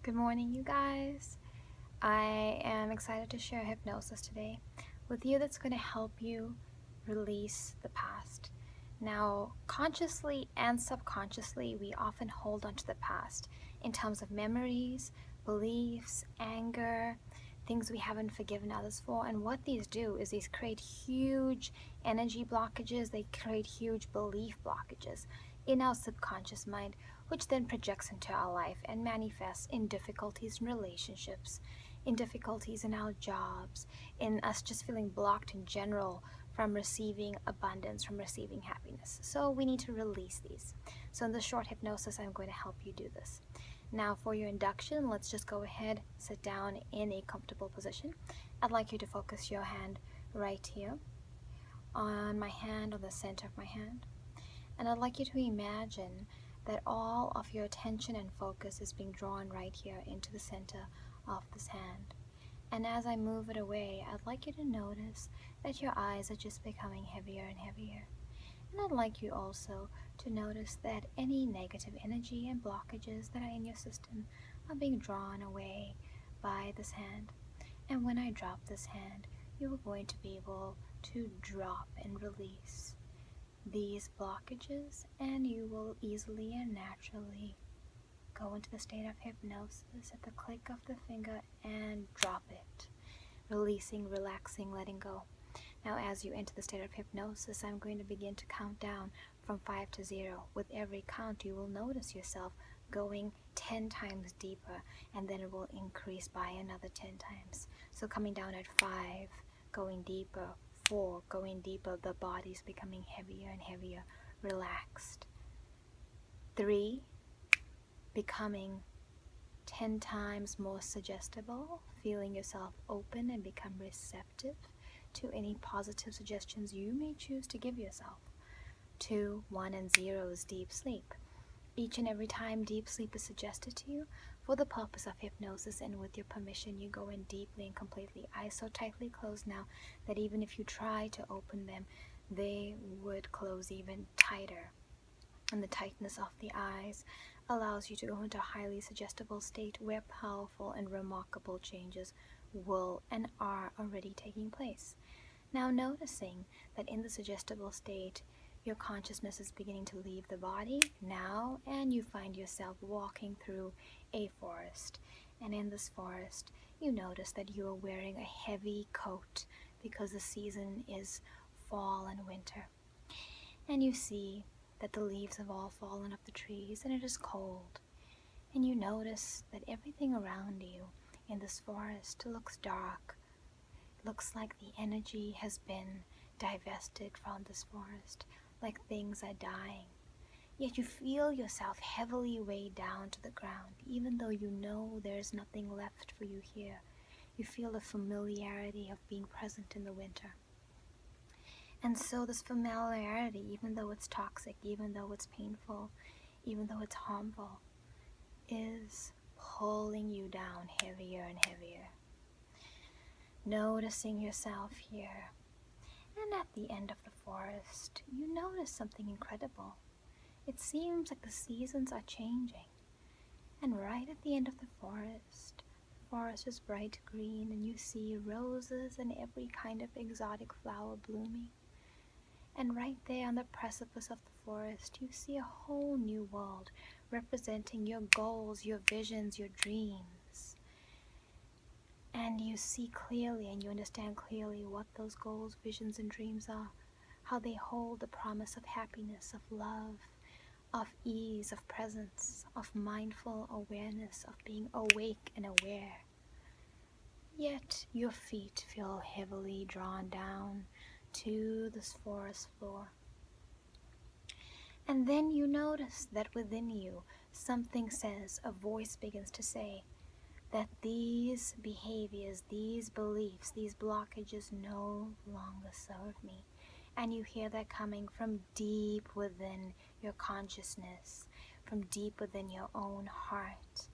Good morning, you guys. I am excited to share hypnosis today with you that's going to help you release the past. Now, consciously and subconsciously, we often hold on to the past in terms of memories, beliefs, anger, things we haven't forgiven others for. And what these do is these create huge energy blockages, they create huge belief blockages in our subconscious mind, which then projects into our life and manifests in difficulties in relationships, in difficulties in our jobs, in us just feeling blocked in general from receiving abundance, from receiving happiness. So we need to release these. So in the short hypnosis, I'm going to help you do this. Now for your induction, let's just go ahead, sit down in a comfortable position. I'd like you to focus your hand right here on my hand, on the center of my hand. And I'd like you to imagine that all of your attention and focus is being drawn right here into the center of this hand. And as I move it away, I'd like you to notice that your eyes are just becoming heavier and heavier. And I'd like you also to notice that any negative energy and blockages that are in your system are being drawn away by this hand. And when I drop this hand, you are going to be able to drop and release these blockages, and you will easily and naturally go into the state of hypnosis at the click of the finger and drop it, releasing, relaxing, letting go. Now as you enter the state of hypnosis, I'm going to begin to count down from 5 to 0. With every count, you will notice yourself going 10 times deeper, and then it will increase by another 10 times. So coming down at 5, going deeper, 4, going deeper, the body's becoming heavier and heavier, relaxed. 3, becoming 10 times more suggestible, feeling yourself open and become receptive to any positive suggestions you may choose to give yourself. 2, 1, and 0 is deep sleep. Each and every time deep sleep is suggested to you for the purpose of hypnosis, and with your permission, you go in deeply and completely, eyes so tightly closed now that even if you try to open them, they would close even tighter. And the tightness of the eyes allows you to go into a highly suggestible state where powerful and remarkable changes will and are already taking place. Now noticing that in the suggestible state, your consciousness is beginning to leave the body now, and you find yourself walking through a forest. And in this forest, you notice that you are wearing a heavy coat because the season is fall and winter. And you see that the leaves have all fallen off the trees and it is cold. And you notice that everything around you in this forest looks dark. It looks like the energy has been divested from this forest, like things are dying. Yet you feel yourself heavily weighed down to the ground, even though you know there is nothing left for you here. You feel the familiarity of being present in the winter. And so this familiarity, even though it's toxic, even though it's painful, even though it's harmful, is pulling you down heavier and heavier. Noticing yourself here. And at the end of the forest, you notice something incredible. It seems like the seasons are changing. And right at the end of the forest is bright green, and you see roses and every kind of exotic flower blooming. And right there on the precipice of the forest, you see a whole new world representing your goals, your visions, your dreams. And you see clearly and you understand clearly what those goals, visions, and dreams are, how they hold the promise of happiness, of love, of ease, of presence, of mindful awareness, of being awake and aware. Yet your feet feel heavily drawn down to this forest floor. And then you notice that within you, something says, a voice begins to say, that these behaviors, these beliefs, these blockages no longer serve me. And you hear that coming from deep within your consciousness, from deep within your own heart.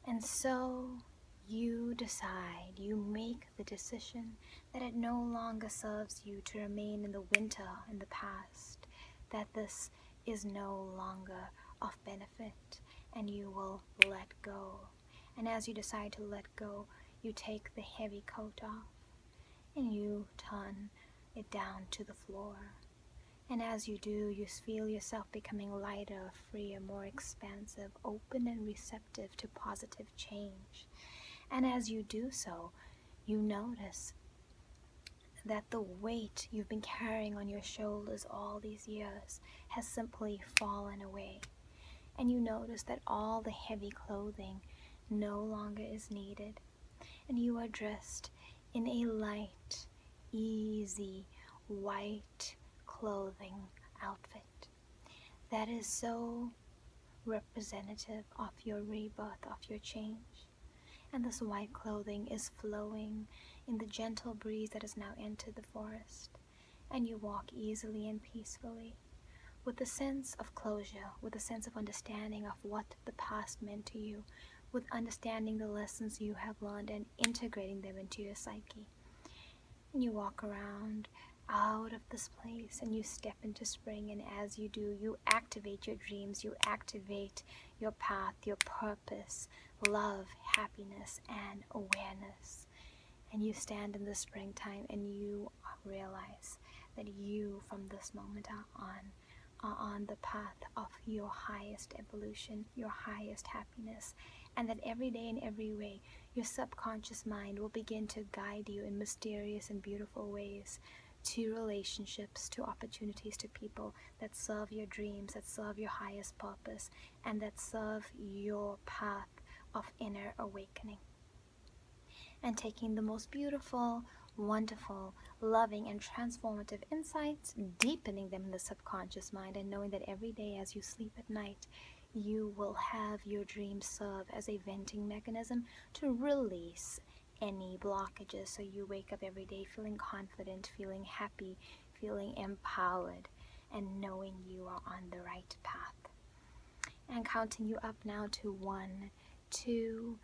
And so you decide, you make the decision that it no longer serves you to remain in the winter in the past, that this is no longer of benefit, and you will let go. And as you decide to let go, you take the heavy coat off and you turn it down to the floor. And as you do, you feel yourself becoming lighter, freer, more expansive, open and receptive to positive change. And as you do so, you notice that the weight you've been carrying on your shoulders all these years has simply fallen away. And you notice that all the heavy clothing no longer is needed. And you are dressed in a light, easy, white clothing outfit that is so representative of your rebirth, of your change. And this white clothing is flowing in the gentle breeze that has now entered the forest. And you walk easily and peacefully with a sense of closure, with a sense of understanding of what the past meant to you, with understanding the lessons you have learned and integrating them into your psyche. And you walk around out of this place and you step into spring, and as you do, you activate your dreams, you activate your path, your purpose, love, happiness, and awareness. And you stand in the springtime and you realize that you from this moment are on the path of your highest evolution, your highest happiness, and that every day in every way your subconscious mind will begin to guide you in mysterious and beautiful ways to relationships, to opportunities, to people that serve your dreams, that serve your highest purpose, and that serve your path of inner awakening. And taking the most beautiful, wonderful, loving, and transformative insights, deepening them in the subconscious mind, and knowing that every day as you sleep at night, you will have your dreams serve as a venting mechanism to release any blockages, so you wake up every day feeling confident, feeling happy, feeling empowered, and knowing you are on the right path. And counting you up now to 1, 2,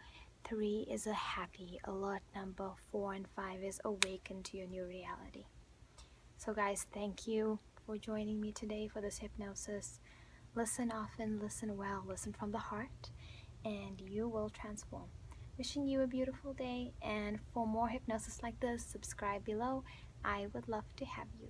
3 is a happy, alert number. 4 and 5 is awaken to your new reality. So guys, thank you for joining me today for this hypnosis. Listen often, listen well, listen from the heart, and you will transform. Wishing you a beautiful day, and for more hypnosis like this, subscribe below. I would love to have you.